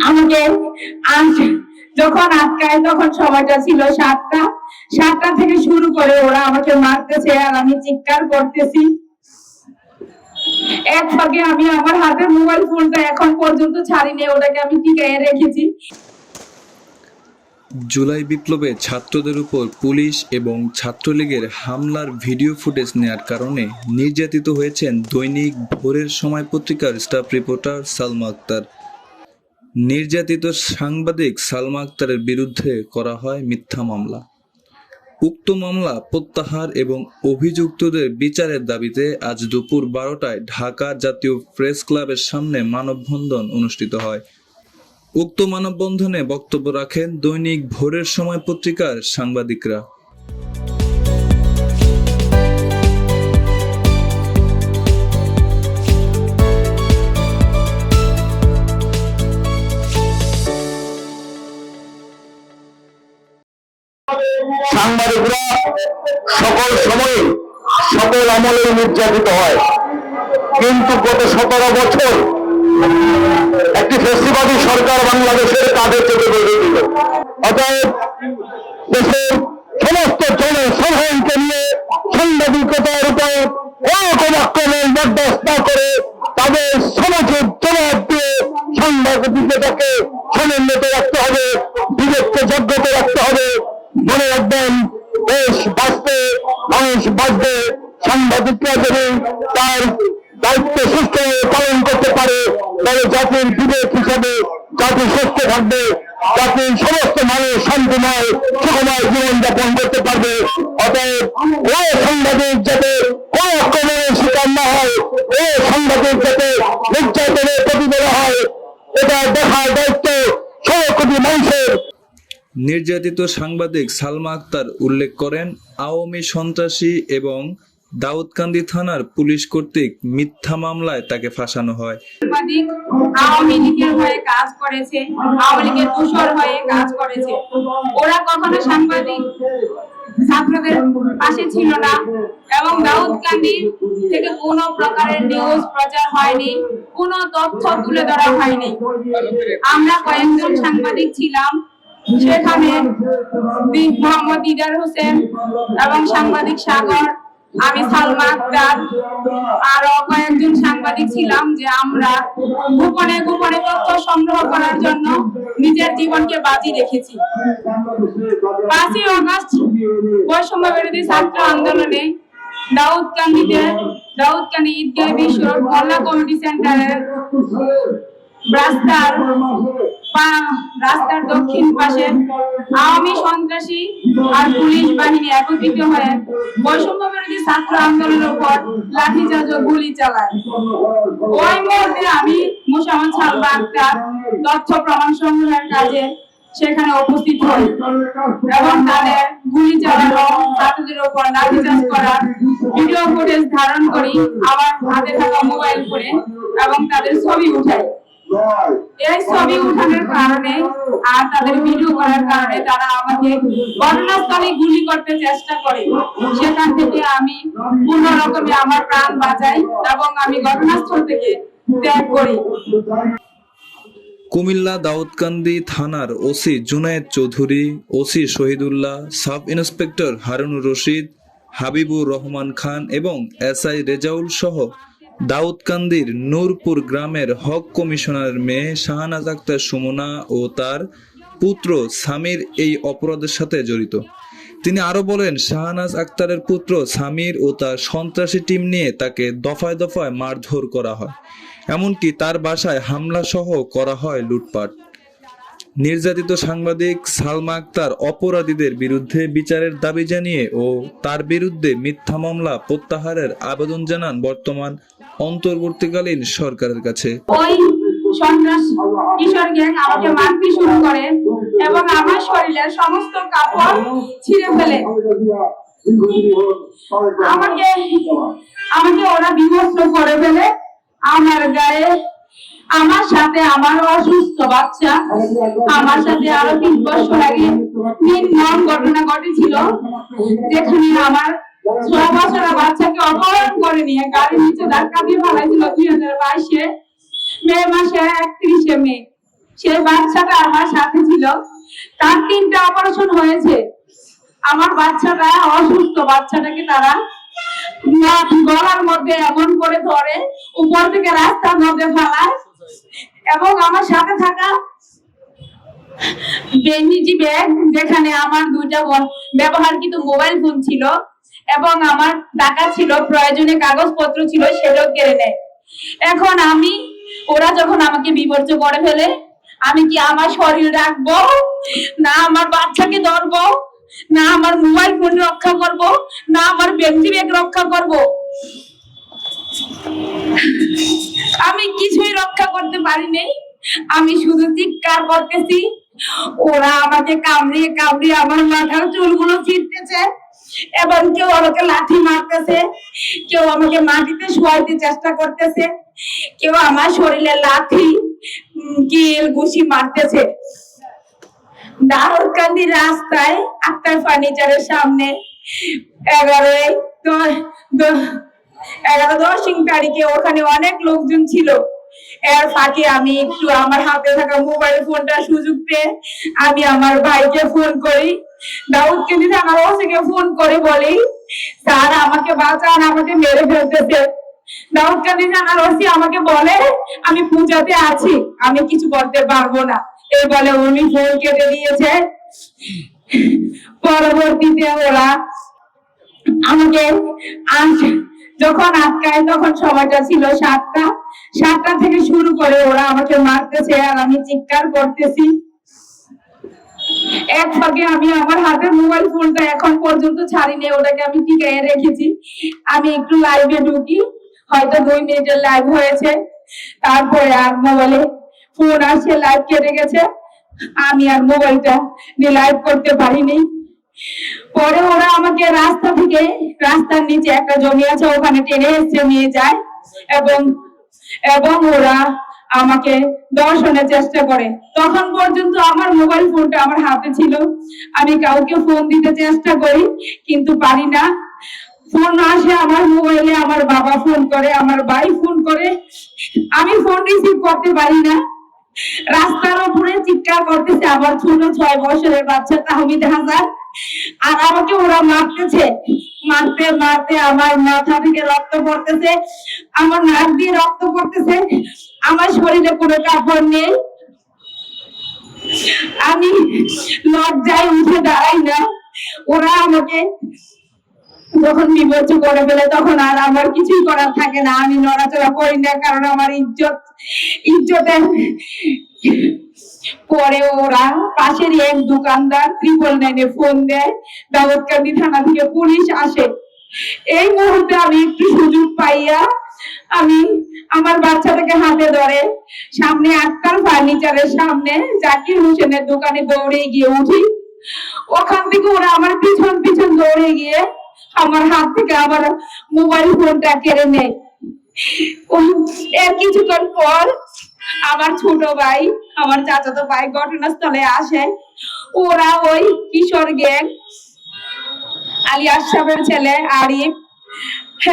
আমাকে যখন আটকায় তখন সময়টা ছিল 7টা থেকে শুরু করে ওরা আমাকে মারতেছে আর আমি চিৎকার করতেছি। এক ফাঁকে আমি আমার হাতের মোবাইল ফোনটা এখন পর্যন্ত ছাড়িনি, ওটাকে আমি টিকায় রেখেছি। জুলাই বিপ্লবে ছাত্রদের উপর পুলিশ এবং ছাত্রলীগের হামলার ভিডিও ফুটেজ নেয়ার কারণে নির্যাতিত হয়েছেন দৈনিক ভোরের সময় পত্রিকার স্টাফ রিপোর্টার সালমা আক্তার। নির্যাতিত সাংবাদিক সালমা আক্তারের বিরুদ্ধে করা হয় মিথ্যা মামলা। উক্ত মামলা প্রত্যাহার এবং অভিযুক্তদের বিচারের দাবিতে আজ দুপুর 12টায় ঢাকা জাতীয় প্রেস ক্লাবের সামনে মানববন্ধন অনুষ্ঠিত হয়। উক্ত মানববন্ধনে বক্তব্য রাখেন দৈনিক ভোরের সময় পত্রিকার সাংবাদিকরা। সাংবাদিকরা সকল সময়ে সকল আমলে নির্যাতিত হয়, কিন্তু গত 17 বছর একটি ফেসিবাদী সরকার বাংলাদেশের কাঁধে চেপে বেঁধে দিল। অতএব দেশের সমস্ত জনসাধারণকে নিয়ে সাংবাদিকতার উপর কোনো আক্রমণ বরদাস্ত না করে তাদের সমাজের জবাব দিয়ে সাংবাদিকতাকে সমুন্নত রাখতে হবে, বিবেককে জাগ্রত রাখতে হবে। মনে রাখবেন, দেশ বাঁচতে মানুষ বাঁচবে। সাংবাদিকরা যদি তার দায়িত্ব সুষ্ঠুভাবে পালন করতে পারে তবে জাতির বিবেক হিসাবে জাতি সুস্থ থাকবে, জাতির সমস্ত মানুষ শান্তিময় সুখময় জীবনযাপন করতে পারবে। অতএব ও সাংবাদিক যাতে কোন আক্রমণের শিকার না হয়, ও সাংবাদিক যাতে নির্যাতনের প্রতিবেদন হয়, এটা দেখার দায়িত্ব 16 কোটি মানুষের। নির্যাতিত সাংবাদিক সালমা আক্তার উল্লেখ করেন, আওয়ামী সন্ত্রাসী এবং দাউদকান্দি থানার পুলিশ কর্তৃক মিথ্যা মামলায় তাকে ফাঁসানো হয়। সাংবাদিক আওয়ামী লীগের হয়ে কাজ করেছে, আওয়ামী লীগের দোসর হয়ে কাজ করেছে। ওরা কখনো সাংবাদিক ছাত্রদের পাশে ছিল না এবং দাউদকান্দি থেকে কোনো প্রকারের নিউজ প্রচার হয়নি, কোনো তথ্য তুলে ধরা হয়নি। আমরা কয়েকজন সাংবাদিক ছিলাম সেখানে, মোহাম্মদ দিদার হোসেন এবং সাংবাদিক সাগর, আমি সালমা আক্তার, আরো কয়েকজন সাংবাদিক ছিলাম যে আমরা গোপনে গোপনে তথ্য সংগ্রহ করার জন্য নিজের জীবনকে বাজি রেখেছি। 5ই আগস্ট বৈষম্য বিরোধী ছাত্র আন্দোলনে দাউদকান্দি ঈদগাহ বিশ্ব মোল্লা কমিটি সেন্টারের রাস্তার দক্ষিণ পাশে আওয়ামী সন্ত্রাসী আর পুলিশ বাহিনী একত্রিত হয়ে বৈষম্য বিরোধী ছাত্র আন্দোলনের উপর লাঠিচার্জ ও গুলি চালায়। ওই মুহূর্তে আমি মোসাম্মদ সালমা আক্তার তথ্য প্রমাণ সংগ্রহের কাজে সেখানে উপস্থিত হই এবং তাদের গুলি চালানো, ছাত্রদের উপর লাঠিচার্জ করার ভিডিও ফুটেজ ধারণ করি আমার হাতে থাকা মোবাইল ফোনে এবং তাদের ছবি উঠাই। এই ছবি উঠানোর কারণে আর তাদের ভিডিও করার কারণে তারা আমাকে ঘটনাস্থলে গুলি করতে চেষ্টা করে। সেখান থেকে আমি কোন রকমে আমার প্রাণ বাঁচাই এবং আমি ঘটনাস্থল থেকে ত্যাগ করি। কুমিল্লা দাউদকান্দি থানার OC Junaid Chowdhury, OC Shahidullah, sub inspector Harunur Rashid, Habibur Rahman Khan এবং এসআই রেজাউল সহ দাউদকান্দির নূরপুর গ্রামের হক কমিশনারের মেয়ে শাহনাজ আক্তার সুমনা ও তার পুত্র সামির এই অপরাধের সাথে জড়িত। তিনি আরো বলেন, শাহনাজ আক্তারের পুত্র সামির ও তার সন্ত্রাসী টিম নিয়ে তাকে দফায় দফায় মারধর করা হয়, এমনকি তার বাসায় হামলা সহ করা হয় লুটপাট। নির্যাতিত সাংবাদিক সালমা আক্তার অপরাধীদের বিরুদ্ধে বিচারের দাবি জানিয়ে ও তার বিরুদ্ধে মিথ্যা মামলা প্রত্যাহারের আবেদন জানান বর্তমান অন্তর্বর্তীকালীন সরকারের কাছে। ওই সন্ত্রাস কিশোর গ্যাং আমাকে মারতে শুরু করে এবং আমার শরীরের সমস্ত কাপড় ছিঁড়ে ফেলে। আমাকে ওরা বিভস্ত করে ফেলে। আমার গায়ে, আমার সাথে আমার অসুস্থ বাচ্চা, আমার সাথে আরো 3 বছর আগে নির্মম ঘটনা ঘটেছিল যেখানে আমার 6 বছরের বাচ্চাকে অপহরণ করে নিয়ে গাড়ির নিচে ধাক্কা দিয়ে ফেলাইছিল 2022 মে মাসে 31 মে। সেই বাচ্চাটা আমার সাথে ছিল। তার 3টা অপারেশন হয়েছে। আমার বাচ্চাটা অসুস্থ, বাচ্চাটাকে তারা গলার মধ্যে এমন করে ধরে উপর থেকে রাস্তার মধ্যে ফেলায়, এবং আমার সাথে থাকা বেনিজি ব্যাগ, যেখানে আমার 2টা ব্যবহারকৃত মোবাইল ফোন ছিল এবং আমার টাকা ছিল, প্রয়োজনীয় কাগজপত্র ছিল, সেটাও কেড়ে নেয়। এখন ওরা যখন আমাকে বিমর্ষ করে ফেলে, আমি কি আমার শরীর রাখবো, না আমার বাচ্চাকে ধরবো, না আমার মোবাইল ফোন রক্ষা করব, না আমার বেঞ্চি ব্যাগ রক্ষা করব? আমি কিছুই রক্ষা করতে পারিনি। আমি শুধু চিৎকার করতেছি। ওরা আমাকে কামড়িয়ে কামড়িয়ে আমার মাথার চুলগুলো ছিঁড়তেছে, এবং কেউ আমাকে লাঠি মারতেছে, কেউ আমাকে মাটিতে শোয়াইতে চেষ্টা করতেছে, কেউ আমার শরীরে লাঠি কিল ঘুষি মারতেছে। দাউদকান্দি রাস্তায় আক্তার ফার্নিচারের সামনে 11-10 তারিখে ওখানে অনেক লোকজন ছিল। এর ফাঁকে আমি একটু আমার হাতে থাকা মোবাইল ফোনটা সুযোগ পেয়ে আমি আমার ভাইকে ফোন করি, দাউদকান্দি থানার ওসিকে ফোন করে বলি, স্যার আমাকে বাঁচান, আমাকে মেরে ফেলতেছে। দাউদকান্দি থানার ওসি আমাকে বলে, আমি পূজাতে আছি, আমি কিছু করতে পারবো না। এই বলে উনি ফোন কেটে দিয়েছে। পরবর্তীতে ওরা আমাকে যখন আটকায়, তখন সময়টা ছিল 7টা থেকে শুরু করে ওরা আমাকে মারতেছে, আর আমি চিৎকার করতেছি। এক ফাঁকে আমি আমার হাতের মোবাইল ফোনটা এখন পর্যন্ত ছাড়িনি, ওটাকে আমি টিকায় রেখেছি। আমি একটু লাইভে ঢুকি, হয়তো 2 মিনিটের লাইভ হয়েছে, তারপরে আর মোবাইলে ফোন আসে, লাইভ কেটে গেছে, আমি আর মোবাইলটা দিয়ে লাইভ করতে পারিনি। পরে ওরা আমাকে রাস্তার নিচে একটা জমি আছে, ওখানে টেনে এসে নিয়ে যায়, এবং ওরা আমাকে দর্শনের চেষ্টা করে। তখন পর্যন্ত আমার মোবাইল ফোনটা আমার হাতে ছিল। আমি কাউকে ফোন দিতে চেষ্টা করি, কিন্তু পারি না। ফোন আসে আমার মোবাইলে, আমার বাবা ফোন করে, আমার ভাই ফোন করে, আমি ফোন রিসিভ করতে পারি না। রাস্তার উপরে চিৎকার করতেছে আমার ছোট 6 বছরের বাচ্চা তাহমিদ হাসান, আর আমাকে ওরা মারতেছে। মারতে মারতে আমার মাথা থেকে রক্ত পড়তেছে, আমার নাক দিয়ে রক্ত পড়তেছে, আমার শরীরে কোনো কাপড় নেই। আমি লজ্জায় উঠে দাঁড়াই না। ওরা আমাকে যখন বিমর্ষ করে ফেলে, তখন আর আমার কিছুই করার থাকে না, আমি নড়াচড়া করি না, কারণ আমার ইজ্জতের। পরে ওরা পাশেরই এক দোকানদার 999-এ ফোন দেয়, দাউদকান্দি থানা থেকে পুলিশ আসে। এই মুহূর্তে আমি একটু সুযোগ পাইয়া আমি আমার বাচ্চাটাকে হাতে ধরে সামনে আক্তার ফার্নিচারের সামনে জাকির হোসেনের দোকানে দৌড়ে গিয়ে উঠি। ওখান থেকে ওরা আমার পিছন পিছন দৌড়ে গিয়ে আমার হাত থেকে আমার মোবাইল ফোনটা কেড়ে নেয়। এর কিছুক্ষণ পর আমার ছোট ভাই, আমার চাচাতো ভাই ঘটনাস্থলে আসে। ওরা ওই কিশোর গ্যাং, আলী আশরাফের ছেলে আরিফ,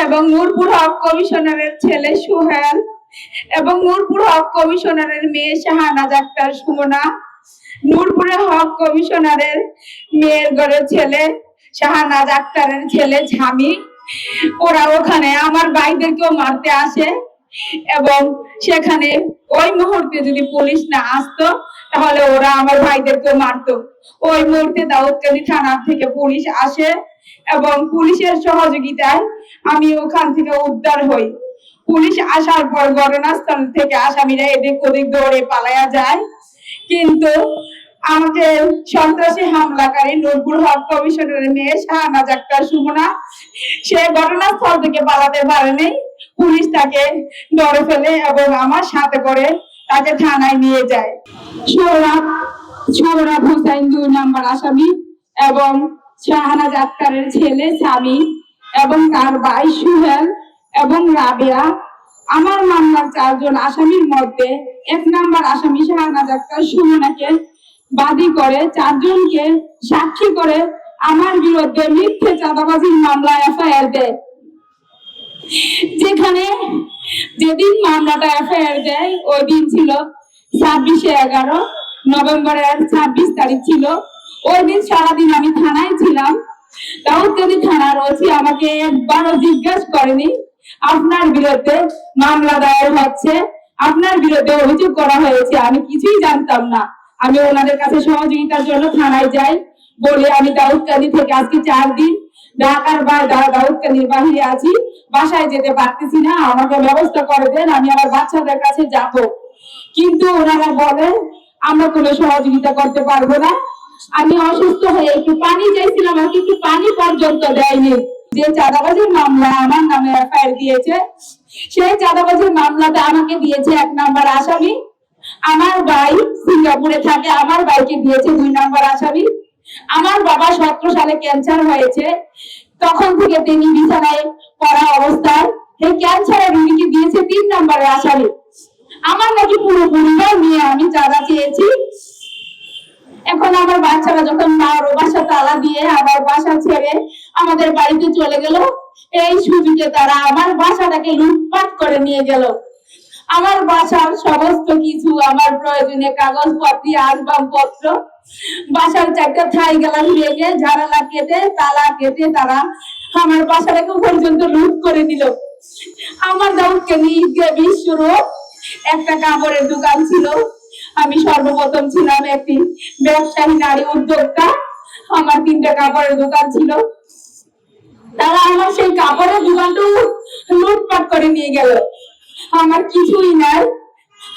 এবং নূরপুর হক কমিশনারের ছেলে সোহেল, এবং নূরপুর হক কমিশনারের মেয়ে শাহনাজ আক্তার সুমনা, নূরপুরে হক কমিশনারের মেয়ের ঘরের ছেলে শাহনাজ আক্তারের ছেলে ঝামি, ওরা ওখানে আমার ভাইদেরকেও মারতে আসে। এবং সেখানে ওই মুহূর্তে যদি পুলিশ না আসতো, তাহলে ওরা আমার ভাইদেরকেও মারতো। ওই মুহূর্তে দাউদকান্দি থানা থেকে পুলিশ আসে, এবং পুলিশের সহযোগিতায় আমি ওখান থেকে উদ্ধার হই। পুলিশ আসার পর ঘটনাস্থল থেকে আসামিরা এদিক ওদিক দৌড়ে পালায়া যায়, কিন্তু আমাকে সন্ত্রাসী হামলাকারী নূরপুর হক কমিশনারের মেয়ে শাহনাজ আক্তার সুমনা, সে ঘটনাস্থল থেকে পালাতে পারেনি। পুলিশ তাকে ধরে ফেলে এবং আমার সাথে করে তাকে থানায় নিয়ে যায়। সোহরাব হোসেন 2 নম্বর আসামি, এবং শাহনাজ আক্তারের ছেলে স্বামী এবং তার ভাই সুহেল এবং রাবেয়া। আমার মামলার 4 জন আসামির মধ্যে 1 নম্বর আসামি শাহনাজ আক্তার সুমনাকে বাদী করে 4 জনকে সাক্ষী করে আমার বিরুদ্ধে মিথ্যে চাঁদাবাজির মামলা এফআইআর দেয়। যেখানে যেদিন মামলাটা এফআইআর দেয়, ওই দিন ছিল 26/11 নভেম্বরের 26 তারিখ ছিল। ওই দিন সারাদিন আমি থানায় ছিলাম। দাউদকান্দি থানার ওসি আমাকে একবারও জিজ্ঞাসা করেনি আপনার বিরুদ্ধে মামলা দায়ের হচ্ছে, আপনার বিরুদ্ধে অভিযোগ করা হয়েছে। আমি কিছুই জানতাম না। আমি ওনাদের কাছে সহযোগিতার জন্য থানায় যাই, বলে আমি দাউদকান্দি থেকে আজকে 4 দিন ঢাকার দাউদকান্দির বাহিরে আছি, বাসায় যেতে পারতেছি না, আমাকে ব্যবস্থা করে দেন, আমি আমার বাচ্চাদের কাছে যাব। কিন্তু ওনারা বলে আমরা কোনো সহযোগিতা করতে পারবো না। আমি অসুস্থ হয়ে একটু পানি চাইছিলাম, আমাকে একটু পানি পর্যন্ত দেয়নি। যে চাঁদাবাজির মামলা আমার নামে এফআইআর দিয়েছে, সেই চাঁদাবাজির মামলাতে আমাকে দিয়েছে 1 নাম্বার আসামি। আমার ভাই সিঙ্গাপুরে থাকে, আমার ভাইকে দিয়েছে 2 নাম্বার আসামি। আমার বাবা 17 সালে ক্যান্সার হয়েছে, তখন থেকে তিনি বিছানায় পড়া অবস্থায় এই ক্যান্সারের রোগীকে দিয়েছে 3 নাম্বারের আসামি। আমার নাকি পুরো পরিবার নিয়ে আমি চাঁদা চেয়েছি। এখন আমার বাচ্চারা যখন মার বাসা তালা দিয়ে আমার বাসা ছেড়ে আমাদের বাড়িতে চলে গেল, এই সুযোগে তারা আমার বাসাটাকে লুটপাট করে নিয়ে গেল। আমার বাসার সমস্ত কিছু, আমার প্রয়োজনীয় কাগজপত্র, আসবাবপত্র, বাসার 4টা থাই গ্লাস ভেঙে জানালা কেটে তালা কেটে তারা আমার বাসাটাকে পর্যন্ত লুট করে নিল। আমার দাউদকান্দি ঈদগাহ বিশ্বরূপ একটা কাপড়ের দোকান ছিল। আমি সর্বপ্রথম ছিলাম একটি ব্যবসায়ী নারী উদ্যোক্তা। আমার 3টা কাপড়ের দোকান ছিল। তারা আমার সেই কাপড়ের দোকানটা লুটপাট করে নিয়ে গেল। আমার কিছুই নাই।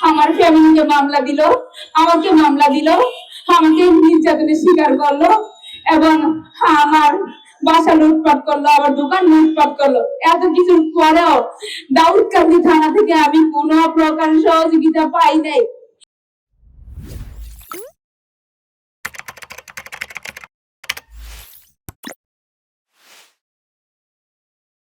আমার ফ্যামিলিকে মামলা দিল, আমাকে মামলা দিল, আমাকে নির্যাতনের শিকার করলো এবং আমার বাসা লুটপাট করলো, আমার দোকান লুটপাট করলো। এত কিছুর পরেও দাউদকান্দি থানা থেকে আমি কোনো প্রকার সহযোগিতা পাই নাই।